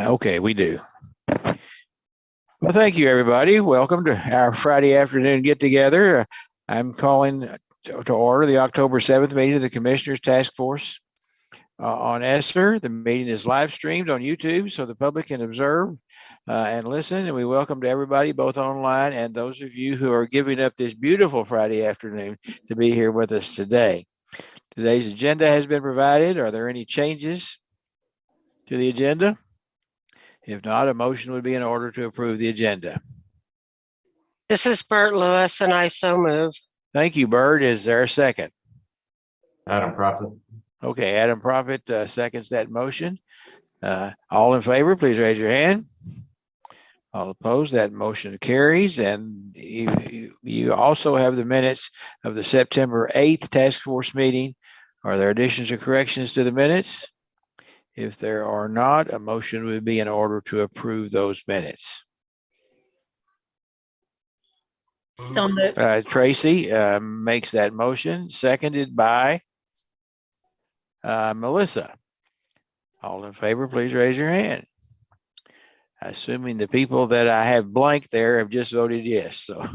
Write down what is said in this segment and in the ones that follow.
Okay, we do. Well, thank you, everybody. Welcome to our Friday afternoon get-together. I'm calling to order the October 7th meeting of the Commissioners Task Force on ESSER. The meeting is live streamed on YouTube so the public can observe and listen. And we welcome to everybody, both online and those of you who are giving up this beautiful Friday afternoon to be here with us today. Today's agenda has been provided. Are there any changes to the agenda? If not, a motion would be in order to approve the agenda. This is Bert Lewis, and I so move. Thank you, Bert. Is there a second? Adam Prophet. Okay, Adam Prophet seconds that motion. All in favor, please raise your hand. All opposed, that motion carries. And you also have the minutes of the September 8th Task Force meeting. Are there additions or corrections to the minutes? If there are not, a motion would be in order to approve those minutes. So moved. Tracy makes that motion, seconded by Melissa. All in favor, please raise your hand. Assuming the people that I have blank there have just voted yes. So,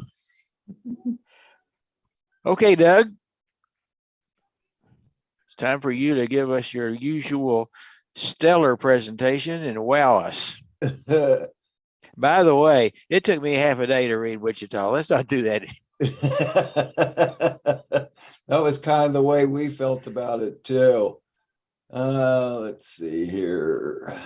okay, Doug. It's time for you to give us your usual stellar presentation and wow us. By the way, it took me half a day to read Wichita. Let's not do that. That was kind of the way we felt about it too. Let's see here.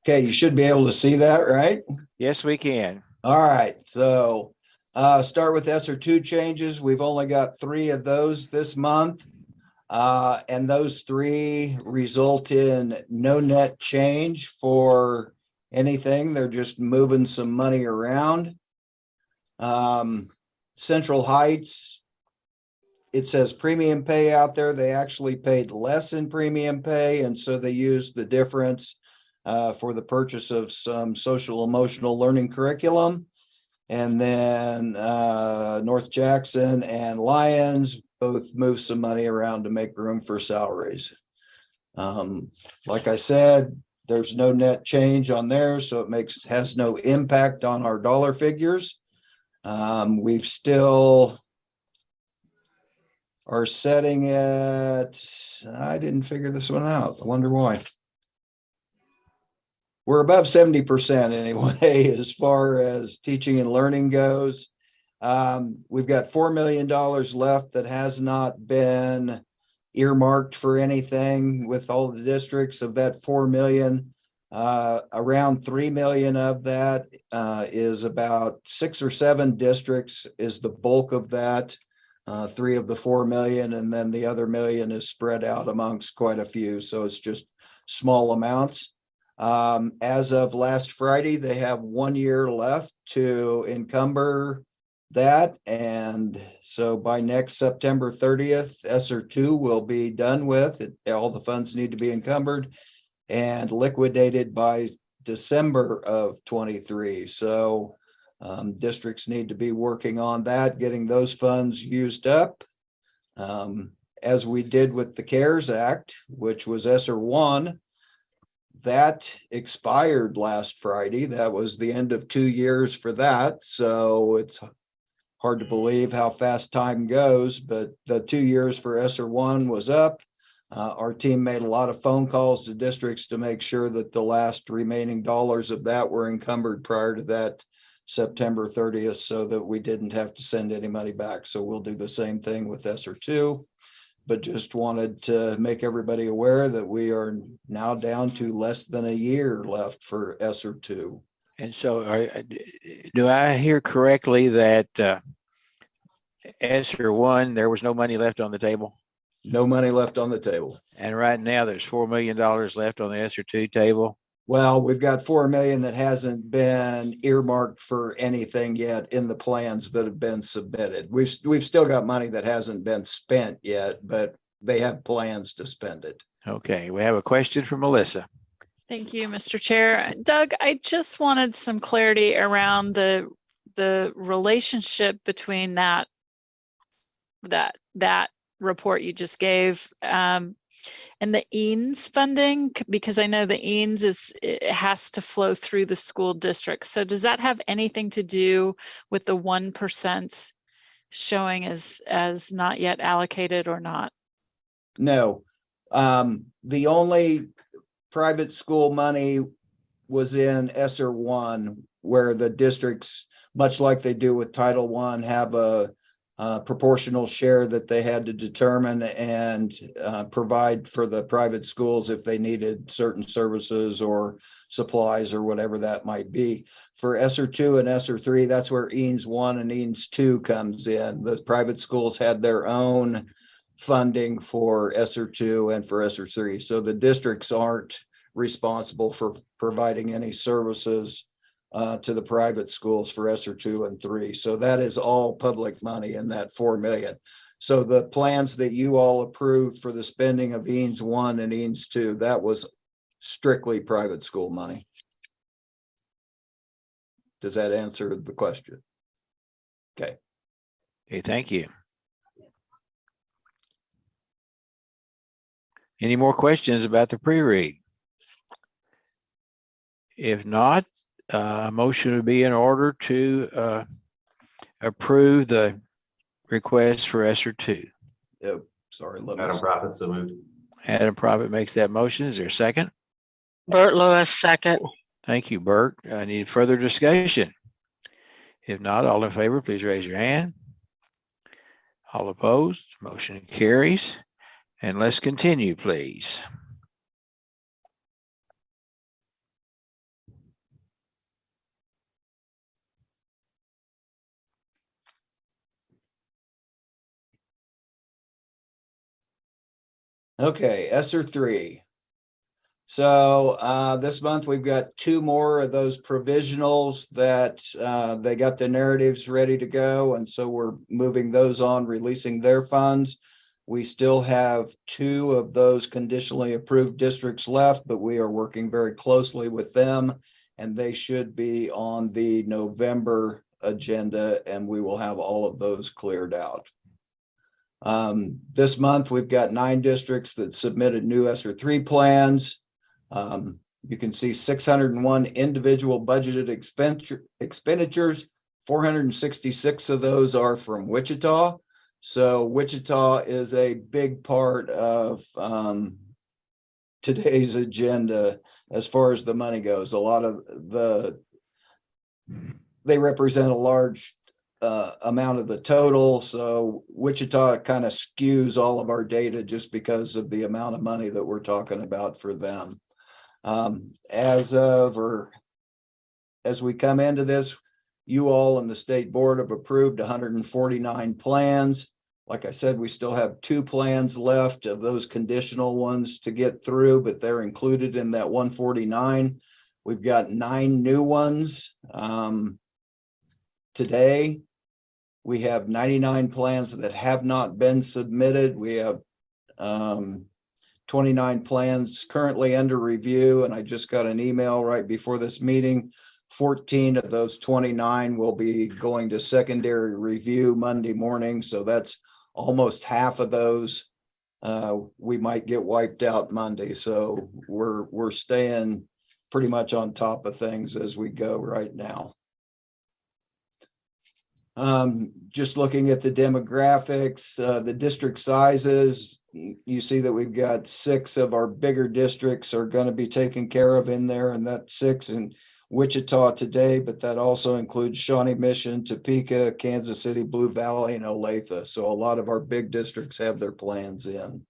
Okay, you should be able to see that, right? Yes, we can. All right, so start with Sr2 changes. We've only got 3 of those this month. And those 3 result in no net change for anything. They're just moving some money around. Central Heights, it says premium pay out there. They actually paid less in premium pay, and so they used the difference for the purchase of some social emotional learning curriculum. And then North Jackson and Lyons both move some money around to make room for salaries. Like I said, there's no net change on there, so it has no impact on our dollar figures. We've still are setting it. I didn't figure this one out. I wonder why. We're above 70% anyway, as far as teaching and learning goes. We've got $4 million left that has not been earmarked for anything with all the districts. Of that 4 million, around 3 million of that is about 6 or 7 districts is the bulk of that, 3 of the 4 million, and then the other million is spread out amongst quite a few. So it's just small amounts. As of last Friday, they have 1 year left to encumber that, and so by next September 30th, Sr2 will be done with it. All the funds need to be encumbered and liquidated by December of 23. So districts need to be working on that, getting those funds used up, as we did with the CARES Act, which was Sr1. That expired last Friday. That was the end of 2 years for that. So it's hard to believe how fast time goes, but the 2 years for Sr1 was up. Our team made a lot of phone calls to districts to make sure that the last remaining dollars of that were encumbered prior to that September 30th, so that we didn't have to send any money back. So we'll do the same thing with Sr2, but just wanted to make everybody aware that we are now down to less than a year left for Sr2. And so do I hear correctly that Sr1, there was no money left on the table? No money left on the table. And right now there's $4 million left on the Sr2 table? Well, we've got 4 million that hasn't been earmarked for anything yet in the plans that have been submitted. We've still got money that hasn't been spent yet, but they have plans to spend it. Okay, we have a question from Melissa. Thank you, Mr. Chair. Doug, I just wanted some clarity around the relationship between that report you just gave. And the EANS funding, because I know the EANS it has to flow through the school district. So does that have anything to do with the 1% showing as not yet allocated or not? No, the only private school money was in ESSER 1, where the districts, much like they do with Title I, have a proportional share that they had to determine and provide for the private schools if they needed certain services or supplies or whatever that might be. For ESSER 2 and ESSER 3, that's where EANS 1 and EANS 2 comes in. The private schools had their own funding for ESSER 2 and for ESSER 3. So the districts aren't responsible for providing any services to the private schools for ESSER 2 and 3. So that is all public money in that 4 million. So the plans that you all approved for the spending of EANS 1 and EANS 2, that was strictly private school money. Does that answer the question? Okay. Okay, thank you. Any more questions about the pre-read? If not, a motion would be in order to approve the request for ESSER 2. Oh, sorry, let me. Adam Prophet, so moved. Adam Prophet makes that motion. Is there a second? Bert Lewis, second. Thank you, Bert. I need further discussion. If not, all in favor, please raise your hand. All opposed, motion carries. And let's continue, please. Okay, ESSER 3. So this month we've got 2 more of those provisionals that they got the narratives ready to go. And so we're moving those on, releasing their funds. We still have 2 of those conditionally approved districts left, but we are working very closely with them, and they should be on the November agenda, and we will have all of those cleared out. This month, we've got 9 districts that submitted new ESSER 3 plans. You can see 601 individual budgeted expenditures. 466 of those are from Wichita. So Wichita is a big part of today's agenda as far as the money goes. A lot of they represent a large amount of the total. So Wichita kind of skews all of our data just because of the amount of money that we're talking about for them. As we come into this, you all and the state board have approved 149 plans. Like I said, we still have 2 plans left of those conditional ones to get through, but they're included in that 149. We've got 9 new ones. Today, we have 99 plans that have not been submitted. We have 29 plans currently under review, and I just got an email right before this meeting. 14 of those 29 will be going to secondary review Monday morning, so that's almost half of those. We might get wiped out Monday, so we're staying pretty much on top of things as we go right now. Just looking at the demographics, the district sizes, you see that we've got 6 of our bigger districts are going to be taken care of in there, and that's 6 in Wichita today, but that also includes Shawnee Mission, Topeka, Kansas City, Blue Valley, and Olathe. So a lot of our big districts have their plans in.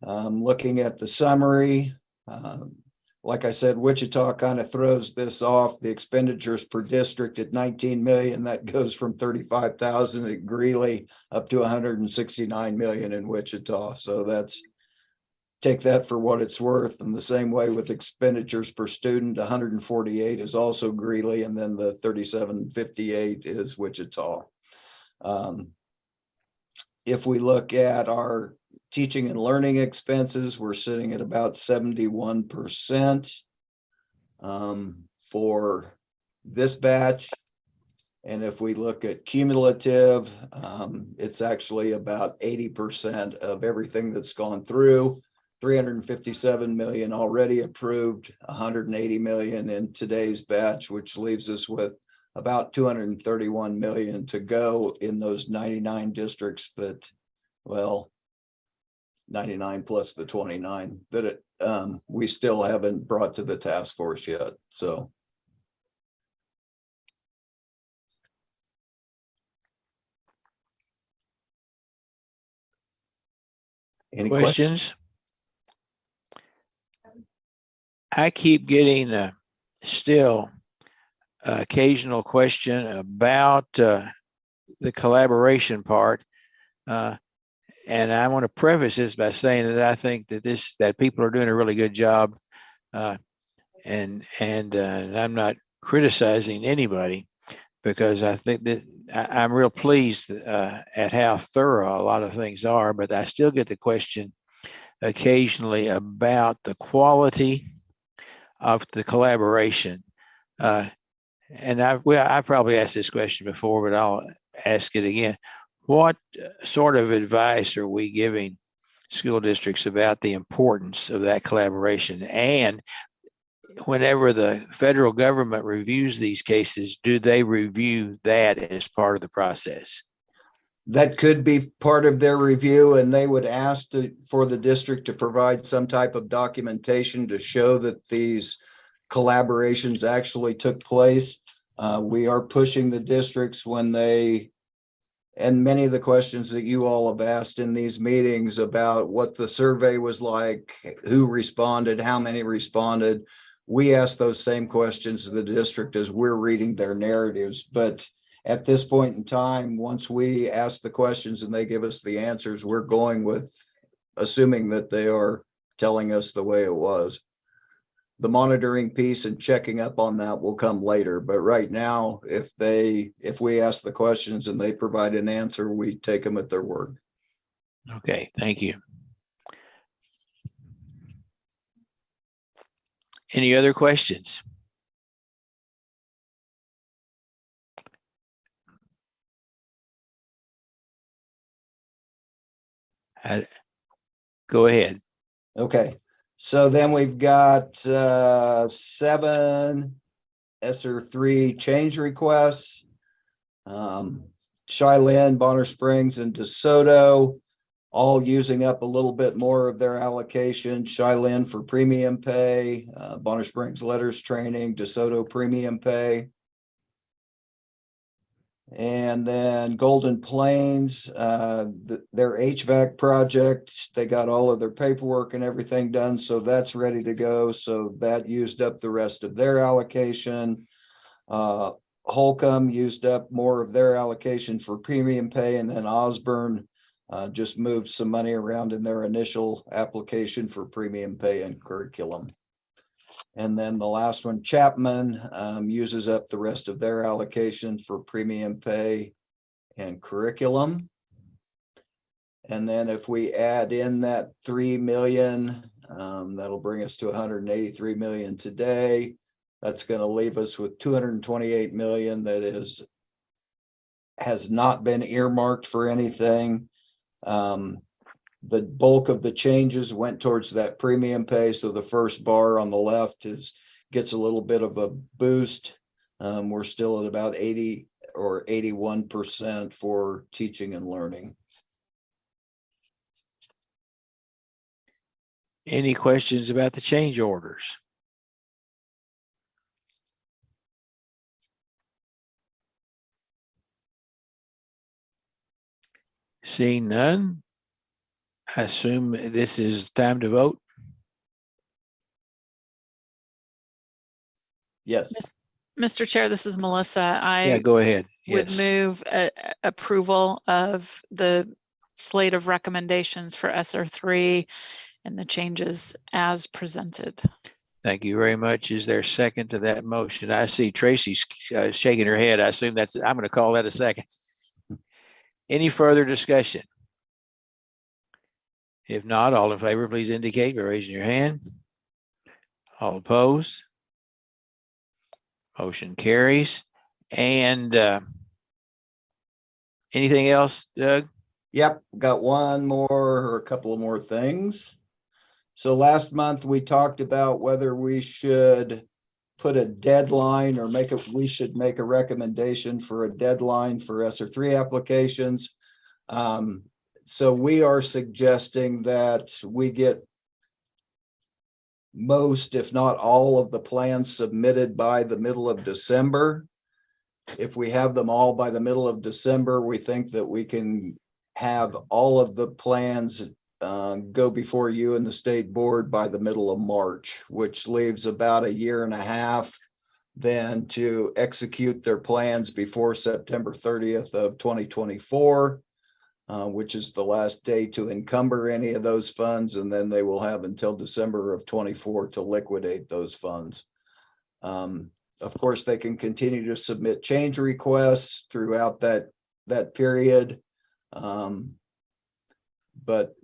Looking at the summary, like I said, Wichita kind of throws this off. The expenditures per district at 19 million, that goes from 35,000 at Greeley up to 169 million in Wichita. So that's, take that for what it's worth. And the same way with expenditures per student, 148 is also Greeley, and then the 3758 is Wichita. If we look at our teaching and learning expenses, we're sitting at about 71% for this batch. And if we look at cumulative, it's actually about 80% of everything that's gone through. 357 million already approved, 180 million in today's batch, which leaves us with about 231 million to go in those 99 districts that, well, 99 plus the 29 that we still haven't brought to the task force yet. So. Any questions? I keep getting still occasional question about the collaboration part. And I want to preface this by saying that I think that people are doing a really good job. And I'm not criticizing anybody, because I think that I'm real pleased at how thorough a lot of things are, but I still get the question occasionally about the quality of the collaboration. And I probably asked this question before, but I'll ask it again. What sort of advice are we giving school districts about the importance of that collaboration? And whenever the federal government reviews these cases, do they review that as part of the process? That could be part of their review, and they would ask for the district to provide some type of documentation to show that these collaborations actually took place. We are pushing the districts when and many of the questions that you all have asked in these meetings about what the survey was like, who responded, how many responded. We ask those same questions to the district as we're reading their narratives. But at this point in time, once we ask the questions and they give us the answers, we're going with assuming that they are telling us the way it was. The monitoring piece and checking up on that will come later. But right now, if we ask the questions and they provide an answer, we take them at their word. Okay, thank you. Any other questions? Go ahead. Okay, so then we've got 7 Sr2 change requests. Cheyenne, Bonner Springs, and DeSoto, all using up a little bit more of their allocation. Cheyenne for premium pay, Bonner Springs letters training, DeSoto premium pay. And then Golden Plains, their HVAC project, they got all of their paperwork and everything done, so that's ready to go. So that used up the rest of their allocation. Holcomb used up more of their allocation for premium pay, and then Osborne just moved some money around in their initial application for premium pay and curriculum. And then the last one, Chapman, uses up the rest of their allocation for premium pay and curriculum. And then if we add in that 3 million, that'll bring us to 183 million today. That's going to leave us with 228 million that has not been earmarked for anything. The bulk of the changes went towards that premium pay. So the first bar on the left gets a little bit of a boost. We're still at about 80 or 81% for teaching and learning. Any questions about the change orders? Seeing none, I assume this is time to vote. Yes. Mr. Chair, this is Melissa. Yeah, I go ahead. would Yes. move approval of the slate of recommendations for Sr2 and the changes as presented. Thank you very much. Is there a second to that motion? I see Tracy's shaking her head. I assume I'm going to call that a second. Any further discussion? If not, all in favor, please indicate by raising your hand. All opposed? Motion carries. And anything else, Doug? Yep, got one more or a couple of more things. So last month we talked about whether we should put a deadline or we should make a recommendation for a deadline for ESSER3 applications. So we are suggesting that we get most, if not all, of the plans submitted by the middle of December. If we have them all by the middle of December, we think that we can have all of the plans go before you and the state board by the middle of March, which leaves about a year and a half then to execute their plans before September 30th of 2024, which is the last day to encumber any of those funds. And then they will have until December of 24 to liquidate those funds. Of course, they can continue to submit change requests throughout that period. But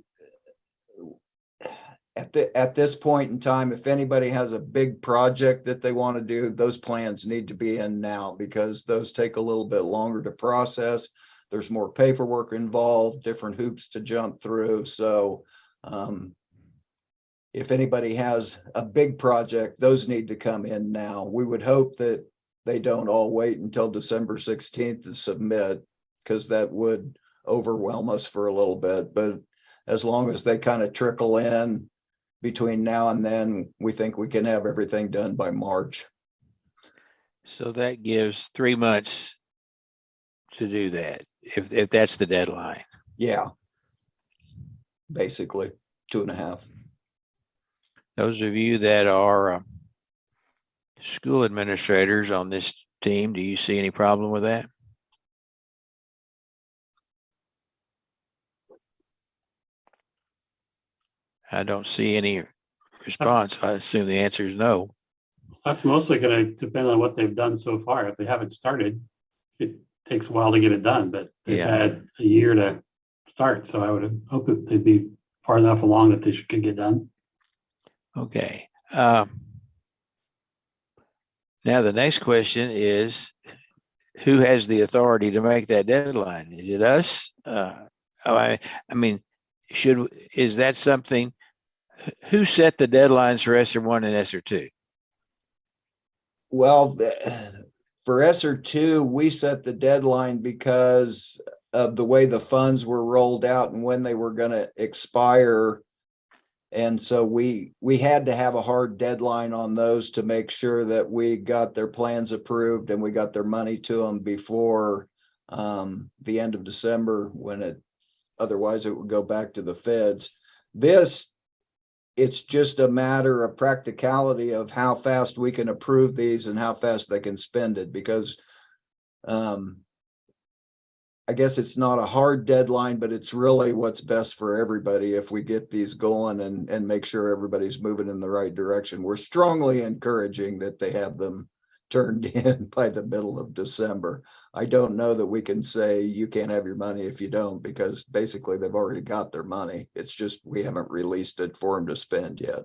at this point in time, if anybody has a big project that they want to do, those plans need to be in now, because those take a little bit longer to process. There's more paperwork involved, different hoops to jump through. So if anybody has a big project, those need to come in now. We would hope that they don't all wait until December 16th to submit, because that would overwhelm us for a little bit. But as long as they kind of trickle in between now and then, we think we can have everything done by March. So that gives 3 months to do that, if that's the deadline. Yeah. Basically 2.5. Those of you that are school administrators on this team, do you see any problem with that? I don't see any response. I assume the answer is no. That's mostly going to depend on what they've done so far. If they haven't started, it takes a while to get it done, but they've had a year to start. So I would hope that they'd be far enough along that they could get done. Okay. Now the next question is, who has the authority to make that deadline? Is it us? I mean, is that something? Who set the deadlines for ESSER1 and ESSER2? Well, for ESSER2, we set the deadline because of the way the funds were rolled out and when they were going to expire. And so we had to have a hard deadline on those to make sure that we got their plans approved and we got their money to them before the end of December, otherwise it would go back to the feds. It's just a matter of practicality of how fast we can approve these and how fast they can spend it, because I guess it's not a hard deadline, but it's really what's best for everybody if we get these going and make sure everybody's moving in the right direction. We're strongly encouraging that they have them turned in by the middle of December. I don't know that we can say you can't have your money if you don't, because basically they've already got their money. It's just we haven't released it for them to spend yet.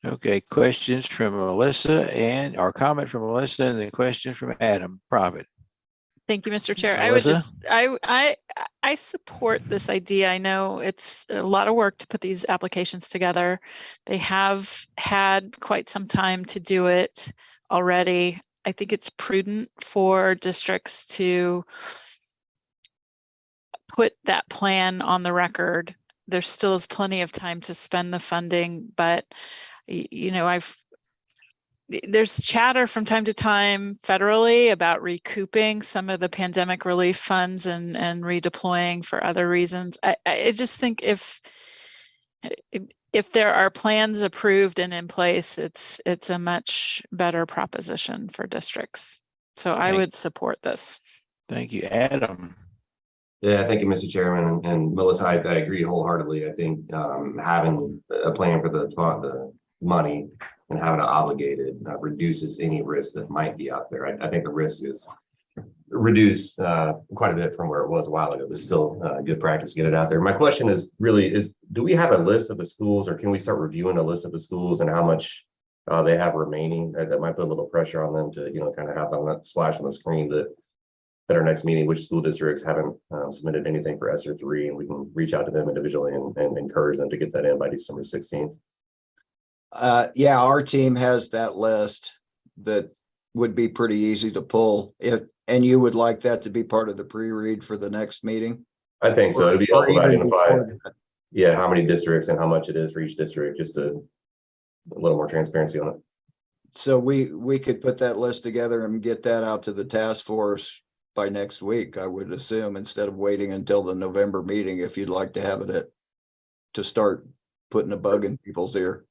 Okay, questions from Melissa or comment from Melissa, and then question from Adam Profit. Thank you, Mr. Chair. Melissa? I support this idea. I know it's a lot of work to put these applications together. They have had quite some time to do it already. I think it's prudent for districts to put that plan on the record. There still is plenty of time to spend the funding, but you know, there's chatter from time to time federally about recouping some of the pandemic relief funds and redeploying for other reasons. I just think if there are plans approved and in place, it's a much better proposition for districts. So I would support this. Thank you, Adam. Yeah, thank you, Mr. Chairman. And Melissa, I agree wholeheartedly. I think having a plan for the money and having it obligated reduces any risk that might be out there. I think the risk is reduced quite a bit from where it was a while ago, but still good practice to get it out there. My question is do we have a list of the schools, or can we start reviewing a list of the schools and how much they have remaining. That might put a little pressure on them to, kind of have on that splash on the screen that at our next meeting, which school districts haven't submitted anything for ESSER 3, and we can reach out to them individually and encourage them to get that in by December 16th. Yeah, our team has that list that would be pretty easy to pull and you would like that to be part of the pre-read for the next meeting? I think so. It'd be Or helpful to even identify, before that. how many districts and how much it is for each district, just a little more transparency on it. So we could put that list together and get that out to the task force by next week, I would assume, instead of waiting until the November meeting, if you'd like to have it to start putting a bug in people's ear.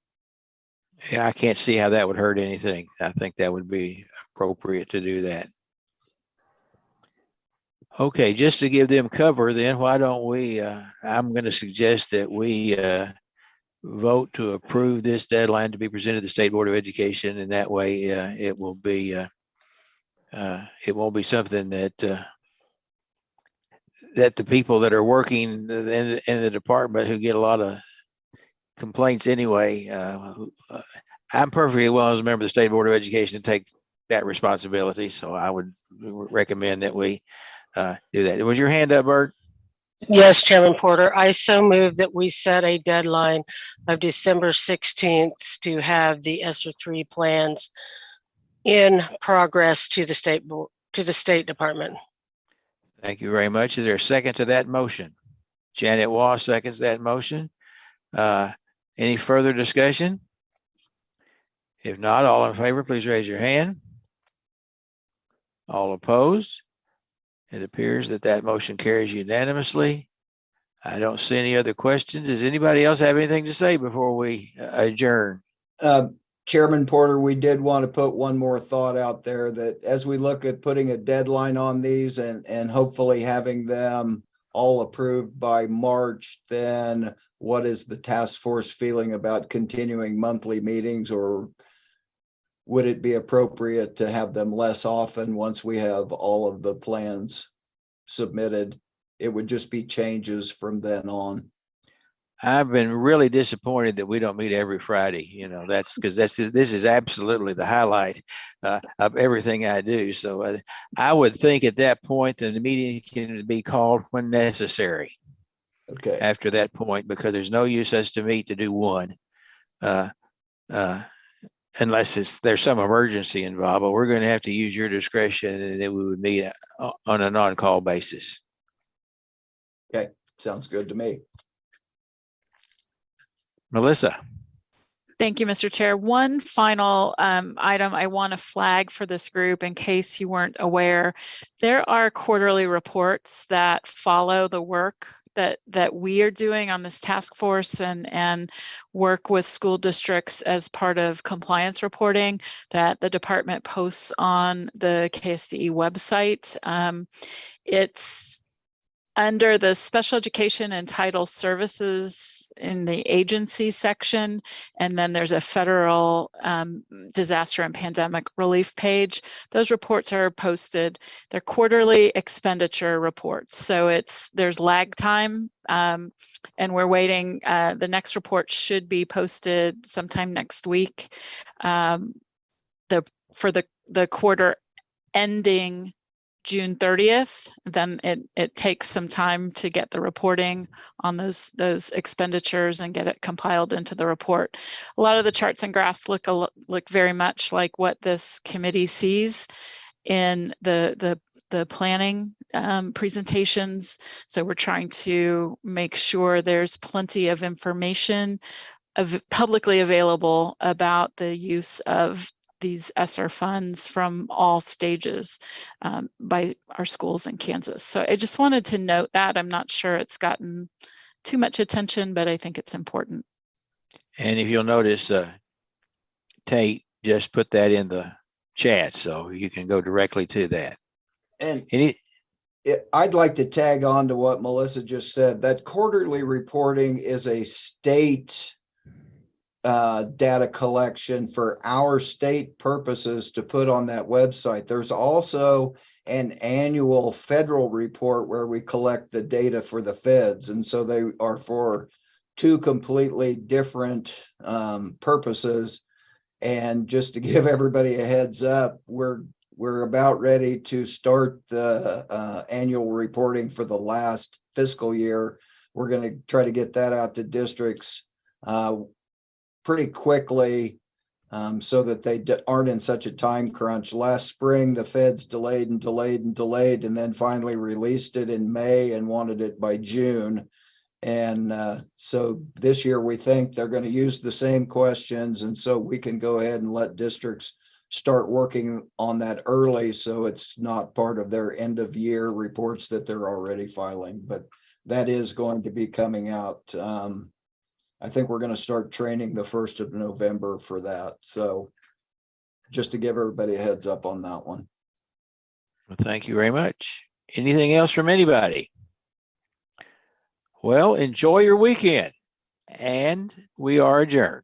Yeah, I can't see how that would hurt anything. I think that would be appropriate to do that. Okay, just to give them cover, then why don't we, I'm going to suggest that we vote to approve this deadline to be presented to the State Board of Education, and that way it will be, it won't be something that that the people that are working in the department who get a lot of complaints anyway, I'm perfectly willing as a member of the State Board of Education to take that responsibility. So I would recommend that we do that. Was your hand up, Bert? Yes, Chairman Porter, I so move that we set a deadline of December 16th to have the ESSER 3 plans in progress to the State Board, to the State Department. Thank you very much. Is there a second to that motion? Janet Waugh seconds that motion. Any further discussion? If not, all in favor, please raise your hand. All opposed? It appears that that motion carries unanimously. I don't see any other questions. Does anybody else have anything to say before we adjourn? Chairman Porter, we did want to put one more thought out there that as we look at putting a deadline on these and hopefully having them all approved by March, then what is the task force feeling about continuing monthly meetings, or would it be appropriate to have them less often once we have all of the plans submitted? It would just be changes from then on. I've been really disappointed that we don't meet every Friday. That's because this is absolutely the highlight of everything I do. So I would think at that point that the meeting can be called when necessary. Okay. After that point, because there's no use us to meet to do one, unless there's some emergency involved. But we're going to have to use your discretion, and that we would meet on an on-call basis. Okay, sounds good to me. Melissa. Thank you, Mr. Chair. One final item I want to flag for this group in case you weren't aware. There are quarterly reports that follow the work that we are doing on this task force and work with school districts as part of compliance reporting that the department posts on the KSDE website. It's under the special education and title services in the agency section, and then there's a federal disaster and pandemic relief page. Those reports are posted. They're quarterly expenditure reports, so there's lag time, and we're waiting. The next report should be posted sometime next week. For the quarter ending June 30th, then it takes some time to get the reporting on those expenditures and get it compiled into the report. A lot of the charts and graphs look very much like what this committee sees in the planning presentations. So we're trying to make sure there's plenty of information publicly available about the use of these ESSER funds from all stages by our schools in Kansas. So I just wanted to note that. I'm not sure it's gotten too much attention, but I think it's important. And if you'll notice, Tate just put that in the chat, so you can go directly to that. And I'd like to tag on to what Melissa just said. That quarterly reporting is a state data collection for our state purposes to put on that website. There's also an annual federal report where we collect the data for the feds, and so they are for two completely different purposes. And just to give everybody a heads up, we're about ready to start the annual reporting for the last fiscal year. We're going to try to get that out to districts pretty quickly, so that they aren't in such a time crunch. Last spring, the feds delayed and delayed and delayed, and then finally released it in May and wanted it by June. And so this year we think they're going to use the same questions, and so we can go ahead and let districts start working on that early, so it's not part of their end of year reports that they're already filing. But that is going to be coming out. I think we're going to start training the 1st of November for that. So just to give everybody a heads up on that one. Well, thank you very much. Anything else from anybody? Well, enjoy your weekend, and we are adjourned.